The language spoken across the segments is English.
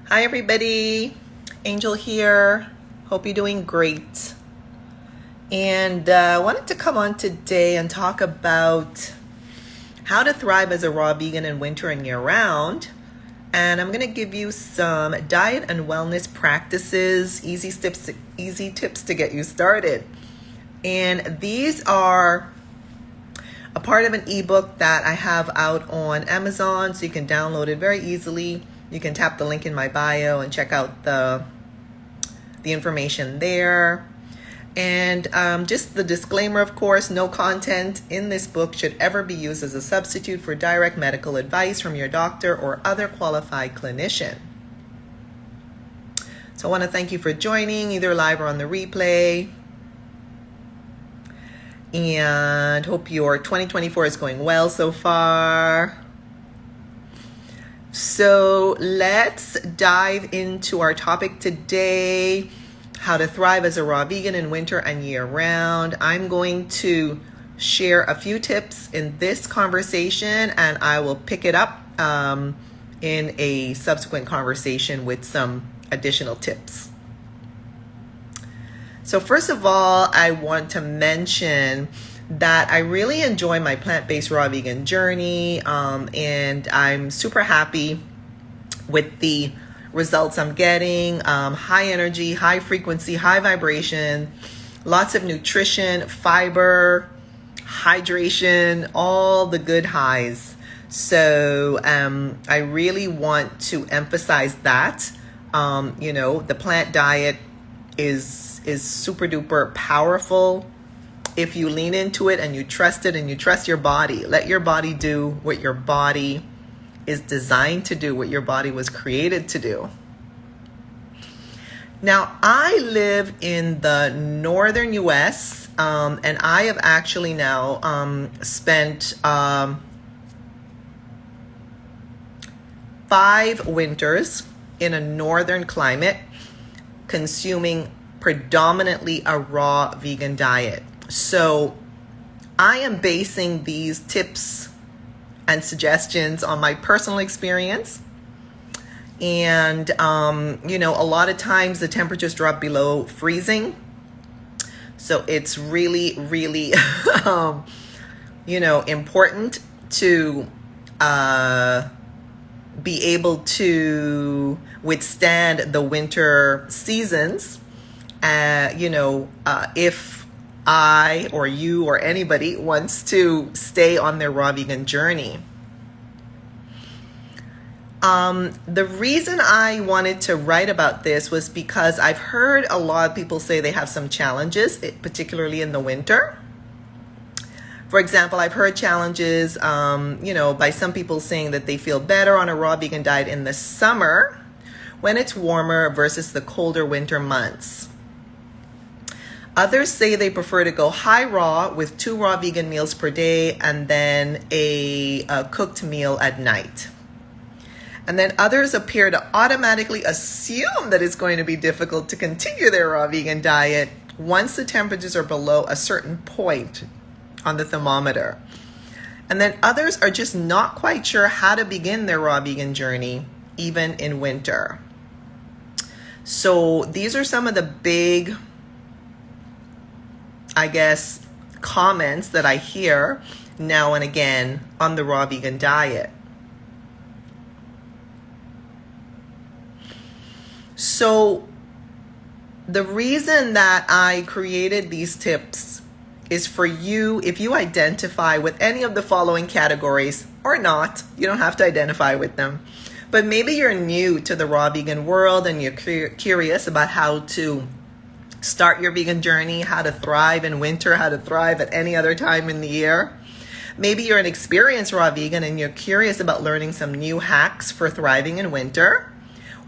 Hi everybody, Angel here. Hope you're doing great. And I wanted to come on today and talk about how to thrive as a raw vegan in winter and year round. And I'm going to give you some diet and wellness practices, easy tips to get you started. And these are a part of an ebook that I have out on Amazon, so you can download it very easily. You can tap the link in my bio and check out the information there. And just the disclaimer, of course, no content in this book should ever be used as a substitute for direct medical advice from your doctor or other qualified clinician. So I want to thank you for joining, either live or on the replay. And hope your 2024 is going well so far. So let's dive into our topic today, how to thrive as a raw vegan in winter and year round. I'm going to share a few tips in this conversation, and I will pick it up in a subsequent conversation with some additional tips. So first of all, I want to mention that I really enjoy my plant-based raw vegan journey, and I'm super happy with the results I'm getting. High energy, high frequency, high vibration, lots of nutrition, fiber, hydration, all the good highs. So I really want to emphasize that. The plant diet is super duper powerful if you lean into it and you trust it and you trust your body. Let your body do what your body is designed to do, what your body was created to do. Now, I live in the northern US, and I have actually now spent 5 winters in a northern climate consuming predominantly a raw vegan diet. So I am basing these tips and suggestions on my personal experience. And, a lot of times the temperatures drop below freezing. So it's really, really, important to be able to withstand the winter seasons. If I or you or anybody wants to stay on their raw vegan journey. The reason I wanted to write about this was because I've heard a lot of people say they have some challenges, particularly in the winter. For example, I've heard challenges, by some people saying that they feel better on a raw vegan diet in the summer when it's warmer versus the colder winter months. Others say they prefer to go high raw with 2 raw vegan meals per day and then a cooked meal at night. And then others appear to automatically assume that it's going to be difficult to continue their raw vegan diet once the temperatures are below a certain point on the thermometer. And then others are just not quite sure how to begin their raw vegan journey, even in winter. So these are some of the big, comments that I hear now and again on the raw vegan diet. So the reason that I created these tips is for you, if you identify with any of the following categories or not, you don't have to identify with them, but maybe you're new to the raw vegan world and you're curious about how to start your vegan journey, how to thrive in winter, how to thrive at any other time in the year. Maybe you're an experienced raw vegan and you're curious about learning some new hacks for thriving in winter.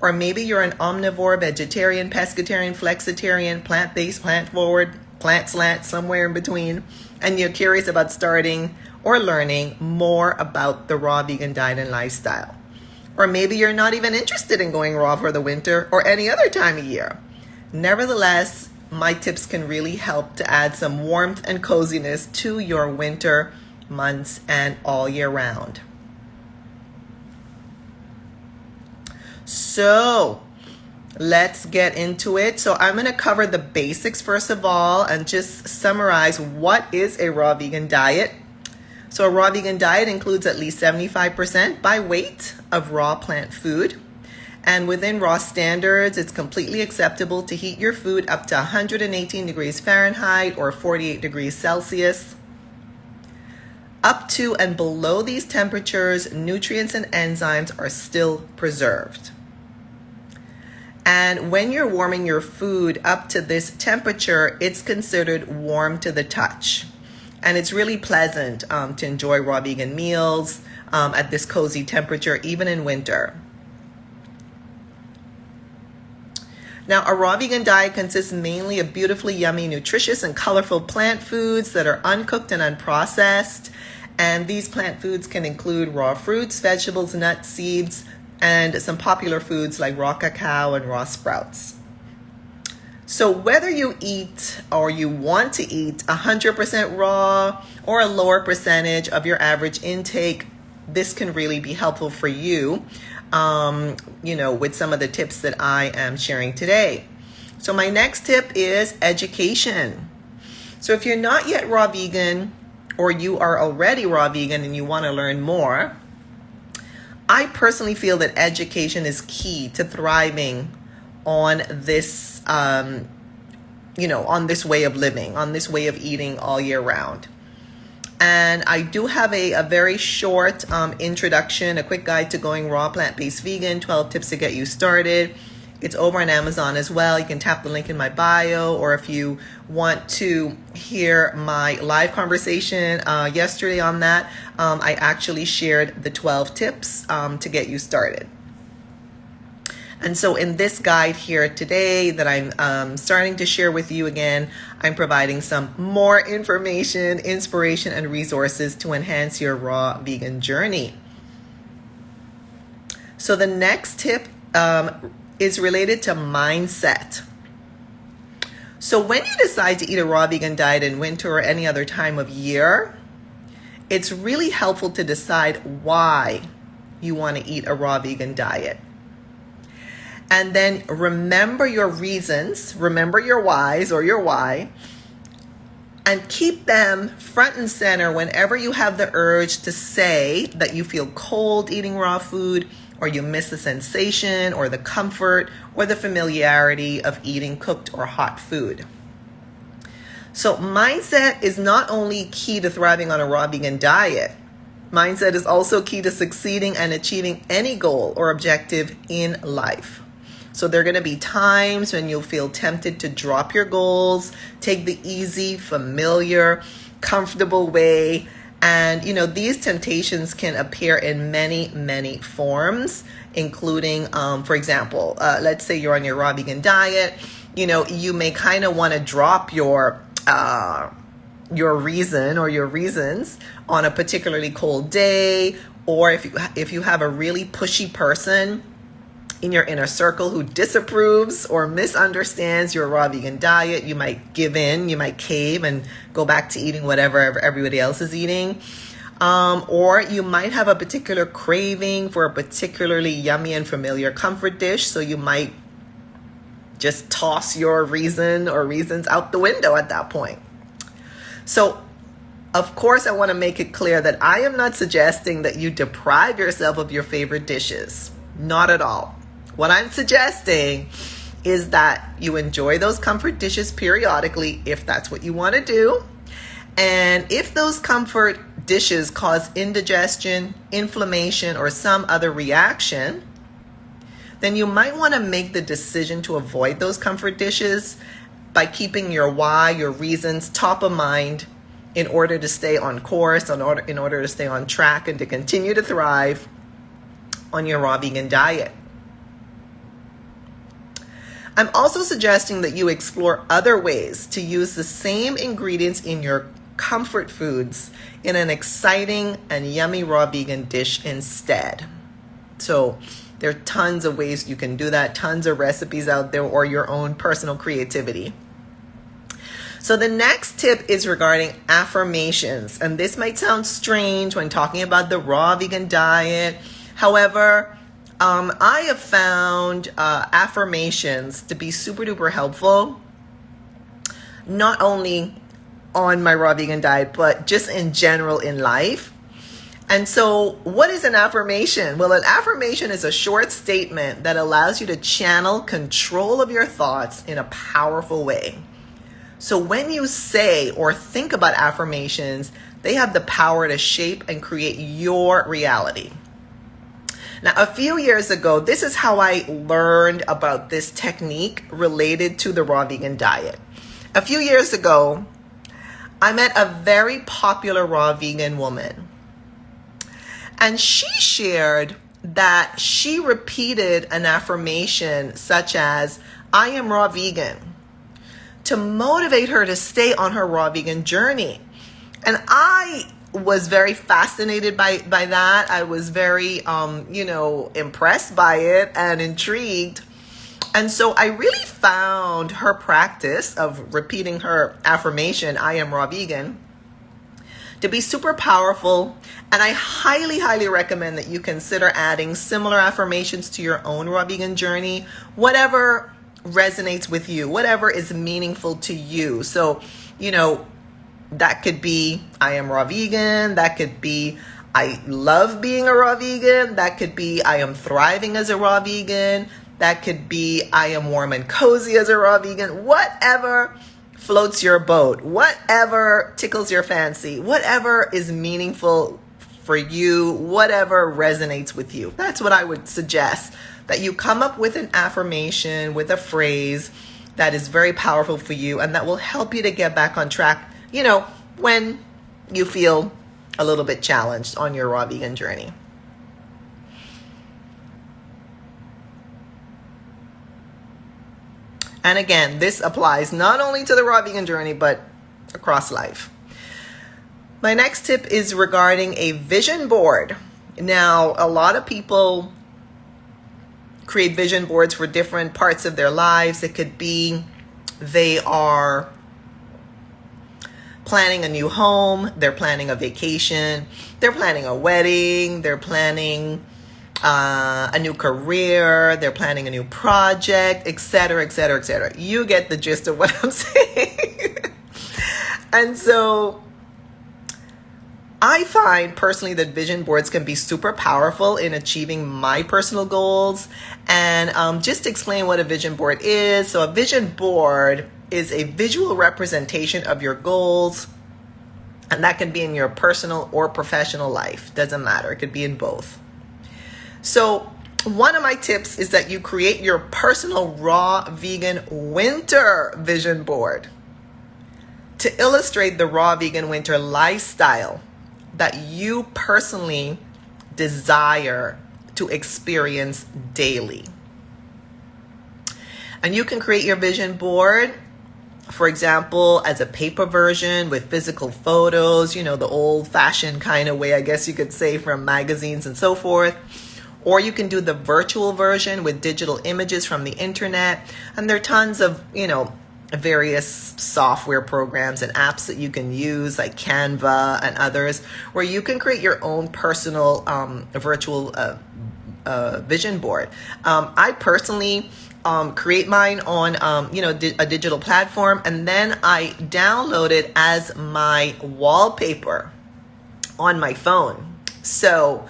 Or maybe you're an omnivore, vegetarian, pescatarian, flexitarian, plant-based, plant-forward, plant-slant, somewhere in between, and you're curious about starting or learning more about the raw vegan diet and lifestyle. Or maybe you're not even interested in going raw for the winter or any other time of year. Nevertheless, my tips can really help to add some warmth and coziness to your winter months and all year round. So let's get into it. So I'm going to cover the basics first of all and just summarize what is a raw vegan diet. So a raw vegan diet includes at least 75% by weight of raw plant food. And within raw standards, it's completely acceptable to heat your food up to 118 degrees Fahrenheit or 48 degrees Celsius. Up to and below these temperatures, nutrients and enzymes are still preserved. And when you're warming your food up to this temperature, it's considered warm to the touch. And it's really pleasant to enjoy raw vegan meals at this cozy temperature, even in winter. Now, a raw vegan diet consists mainly of beautifully yummy, nutritious, and colorful plant foods that are uncooked and unprocessed. And these plant foods can include raw fruits, vegetables, nuts, seeds, and some popular foods like raw cacao and raw sprouts. So whether you eat or you want to eat 100% raw or a lower percentage of your average intake, this can really be helpful for you. With some of the tips that I am sharing today. So my next tip is education. So if you're not yet raw vegan or you are already raw vegan and you want to learn more, I personally feel that education is key to thriving on this, on this way of living, on this way of eating all year round. And I do have a very short introduction, a quick guide to going raw plant-based vegan, 12 tips to get you started. It's over on Amazon as well. You can tap the link in my bio, or if you want to hear my live conversation yesterday on that, I actually shared the 12 tips to get you started. And so in this guide here today that I'm starting to share with you again, I'm providing some more information, inspiration, and resources to enhance your raw vegan journey. So the next tip is related to mindset. So when you decide to eat a raw vegan diet in winter or any other time of year, it's really helpful to decide why you want to eat a raw vegan diet. And then remember your reasons, remember your whys or your why, and keep them front and center whenever you have the urge to say that you feel cold eating raw food, or you miss the sensation or the comfort or the familiarity of eating cooked or hot food. So mindset is not only key to thriving on a raw vegan diet, mindset is also key to succeeding and achieving any goal or objective in life. So there are going to be times when you'll feel tempted to drop your goals, take the easy, familiar, comfortable way. And, these temptations can appear in many, many forms, including, for example, let's say you're on your raw vegan diet. You may kind of want to drop your reason or your reasons on a particularly cold day, or if you have a really pushy person in your inner circle who disapproves or misunderstands your raw vegan diet, you might give in, you might cave and go back to eating whatever everybody else is eating. Or you might have a particular craving for a particularly yummy and familiar comfort dish, so you might just toss your reason or reasons out the window at that point. So, of course, I want to make it clear that I am not suggesting that you deprive yourself of your favorite dishes. Not at all. What I'm suggesting is that you enjoy those comfort dishes periodically if that's what you want to do. And if those comfort dishes cause indigestion, inflammation, or some other reaction, then you might want to make the decision to avoid those comfort dishes by keeping your why, your reasons top of mind in order to stay on course, in order to stay on track and to continue to thrive on your raw vegan diet. I'm also suggesting that you explore other ways to use the same ingredients in your comfort foods in an exciting and yummy raw vegan dish instead. So there are tons of ways you can do that, tons of recipes out there, or your own personal creativity. So the next tip is regarding affirmations. And this might sound strange when talking about the raw vegan diet. However, I have found affirmations to be super duper helpful, not only on my raw vegan diet, but just in general in life. And so what is an affirmation? Well, an affirmation is a short statement that allows you to channel control of your thoughts in a powerful way. So when you say or think about affirmations, they have the power to shape and create your reality. Now, a few years ago, this is how I learned about this technique related to the raw vegan diet. A few years ago, I met a very popular raw vegan woman. And she shared that she repeated an affirmation such as, I am raw vegan, to motivate her to stay on her raw vegan journey. And I was very fascinated by that. I was very, impressed by it and intrigued. And so I really found her practice of repeating her affirmation, I am raw vegan, to be super powerful. And I highly, highly recommend that you consider adding similar affirmations to your own raw vegan journey, whatever resonates with you, whatever is meaningful to you. So, that could be, I am raw vegan. That could be, I love being a raw vegan. That could be, I am thriving as a raw vegan. That could be, I am warm and cozy as a raw vegan. Whatever floats your boat, whatever tickles your fancy, whatever is meaningful for you, whatever resonates with you. That's what I would suggest, that you come up with an affirmation, with a phrase that is very powerful for you and that will help you to get back on track, when you feel a little bit challenged on your raw vegan journey. And again, this applies not only to the raw vegan journey, but across life. My next tip is regarding a vision board. Now, a lot of people create vision boards for different parts of their lives. It could be they are planning a new home, they're planning a vacation, they're planning a wedding, they're planning a new career, they're planning a new project, etc., etc., etc. You get the gist of what I'm saying. And so I find personally that vision boards can be super powerful in achieving my personal goals. And just to explain what a vision board is. So a vision board is a visual representation of your goals. And that can be in your personal or professional life. Doesn't matter. It could be in both. So one of my tips is that you create your personal raw vegan winter vision board to illustrate the raw vegan winter lifestyle that you personally desire to experience daily. And you can create your vision board, for example, as a paper version with physical photos, the old-fashioned kind of way, I guess you could say, from magazines and so forth. Or you can do the virtual version with digital images from the internet. And there are tons of, various software programs and apps that you can use, like Canva and others, where you can create your own personal virtual vision board. I personally create mine on a digital platform, and then I download it as my wallpaper on my phone. So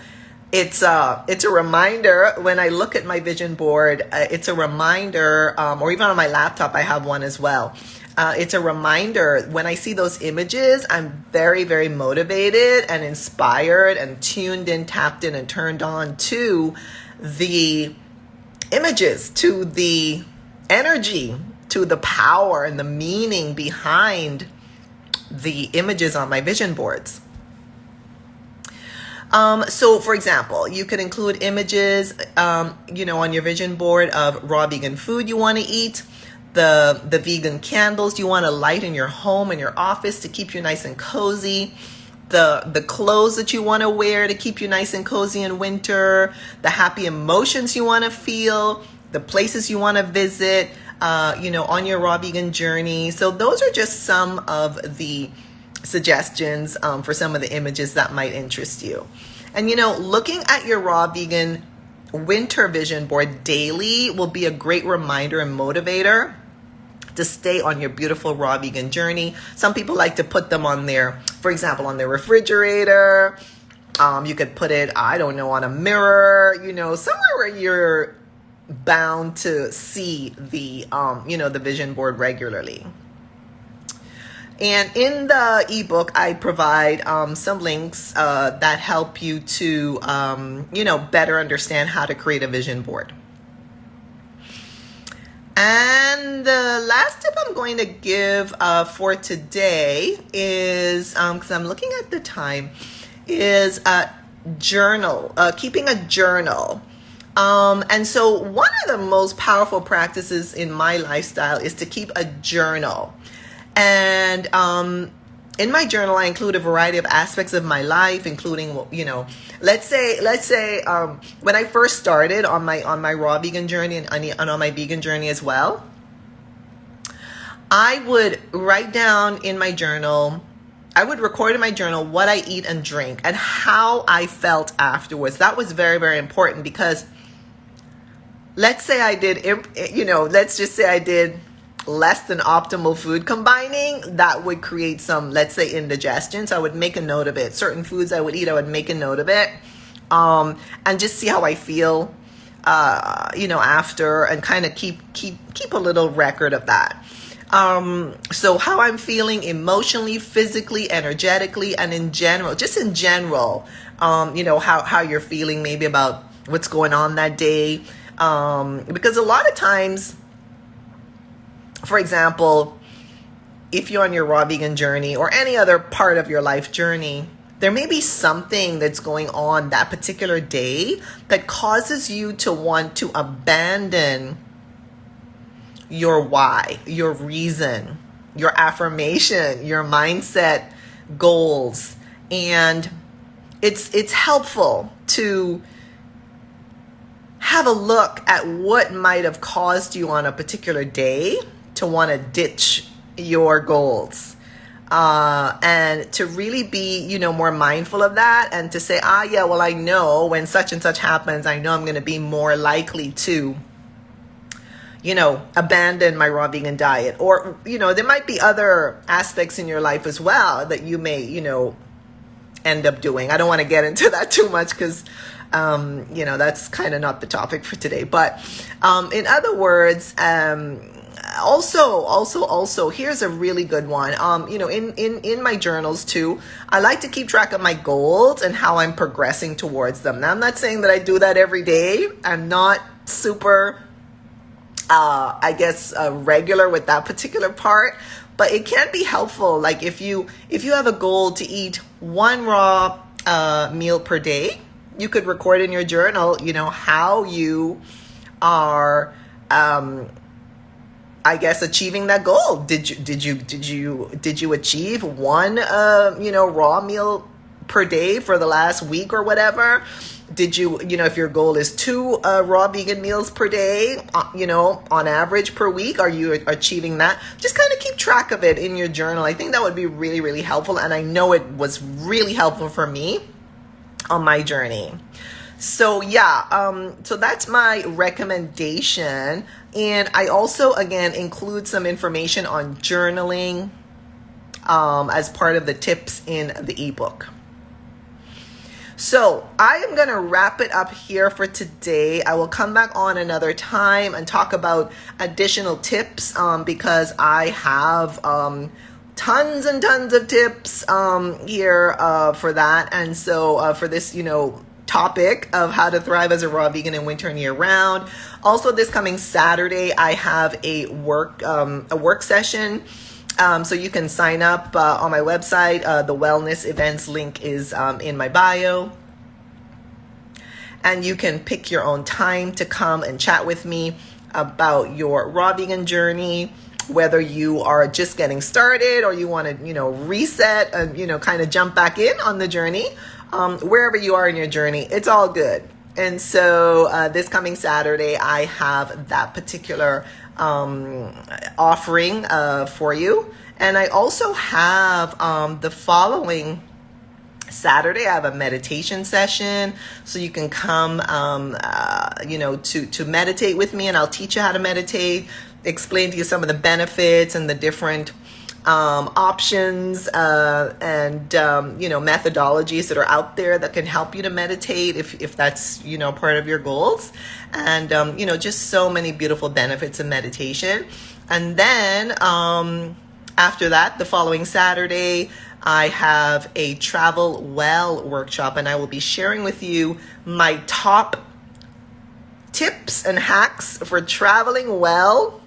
it's a reminder when I look at my vision board. It's a reminder, or even on my laptop, I have one as well. It's a reminder when I see those images, I'm very, very motivated and inspired and tuned in, tapped in, and turned on to the images, to the energy, to the power and the meaning behind the images on my vision boards. So for example, you could include images, on your vision board of raw vegan food you want to eat, the vegan candles you want to light in your home and your office to keep you nice and cozy, the clothes that you want to wear to keep you nice and cozy in winter, the happy emotions you want to feel, the places you want to visit, on your raw vegan journey. So those are just some of the suggestions for some of the images that might interest you. And looking at your raw vegan winter vision board daily will be a great reminder and motivator to stay on your beautiful raw vegan journey. Some people like to put them on their, for example, on their refrigerator. You could put it, I don't know, on a mirror, somewhere where you're bound to see the, the vision board regularly. And in the ebook, I provide some links that help you to, better understand how to create a vision board. And the last tip I'm going to give for today is, because I'm looking at the time, is journal, keeping a journal. And so one of the most powerful practices in my lifestyle is to keep a journal. And in my journal, I include a variety of aspects of my life, including, let's say when I first started on my raw vegan journey and on my vegan journey as well, I would write down in my journal, I would record in my journal what I eat and drink and how I felt afterwards. That was very, very important because let's say I did, let's just say I did less than optimal food combining, that would create some, let's say, indigestion. So I would make a note of it. Certain foods I would eat, I would make a note of it, and just see how I feel, after, and kind of keep a little record of that. So how I'm feeling emotionally, physically, energetically, and in general, how you're feeling maybe about what's going on that day. Because a lot of times, for example, if you're on your raw vegan journey or any other part of your life journey, there may be something that's going on that particular day that causes you to want to abandon your why, your reason, your affirmation, your mindset goals. And it's helpful to have a look at what might have caused you on a particular day to want to ditch your goals, and to really be, more mindful of that, and to say, I know when such and such happens, I know I'm going to be more likely to, abandon my raw vegan diet. Or, there might be other aspects in your life as well that you may, end up doing. I don't want to get into that too much because that's kind of not the topic for today. But in other words, also, here's a really good one. In my journals too, I like to keep track of my goals and how I'm progressing towards them. Now, I'm not saying that I do that every day. I'm not super, regular with that particular part, but it can be helpful. Like if you have a goal to eat one raw meal per day, you could record in your journal, how you are, achieving that goal. Did you achieve one, raw meal per day for the last week or whatever? Did you, if your goal is 2 raw vegan meals per day, on average per week, are you achieving that? Just kind of keep track of it in your journal. I think that would be really, really helpful. And I know it was really helpful for me on my journey. So so that's my recommendation. And I also, again, include some information on journaling as part of the tips in the ebook. So I am going to wrap it up here for today. I will come back on another time and talk about additional tips because I have tons and tons of tips here for that. And so for this, topic of how to thrive as a raw vegan in winter and year round. Also, this coming Saturday, I have a work session. So you can sign up on my website. The wellness events link is in my bio. And you can pick your own time to come and chat with me about your raw vegan journey, whether you are just getting started or you want to, reset and, kind of jump back in on the journey. Wherever you are in your journey, it's all good. And so this coming Saturday, I have that particular offering for you. And I also have the following Saturday, I have a meditation session, so you can come, to meditate with me, and I'll teach you how to meditate, explain to you some of the benefits and the different options and methodologies that are out there that can help you to meditate if that's part of your goals, and just so many beautiful benefits of meditation. And then after that, the following Saturday, I have a Travel Well workshop, and I will be sharing with you my top tips and hacks for traveling well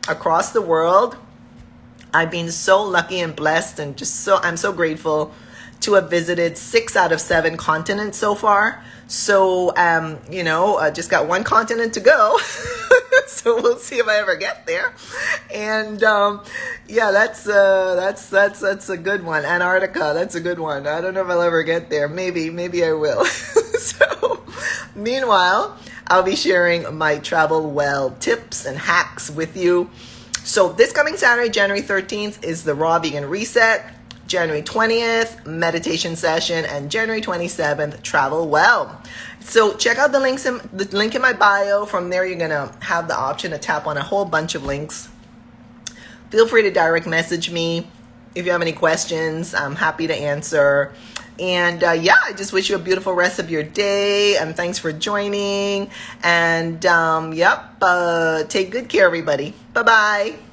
across the world. I've been so lucky and blessed, and I'm so grateful to have visited 6 out of 7 continents so far. So, just got one continent to go. So we'll see if I ever get there. And that's a good one. Antarctica, that's a good one. I don't know if I'll ever get there. Maybe I will. So, meanwhile, I'll be sharing my Travel Well tips and hacks with you. So this coming Saturday, January 13th, is the Raw Vegan Reset. January 20th, meditation session, and January 27th, Travel Well. So check out the link in my bio. From there, you're going to have the option to tap on a whole bunch of links. Feel free to direct message me if you have any questions. I'm happy to answer. And I just wish you a beautiful rest of your day, and thanks for joining. And take good care, everybody. Bye-bye.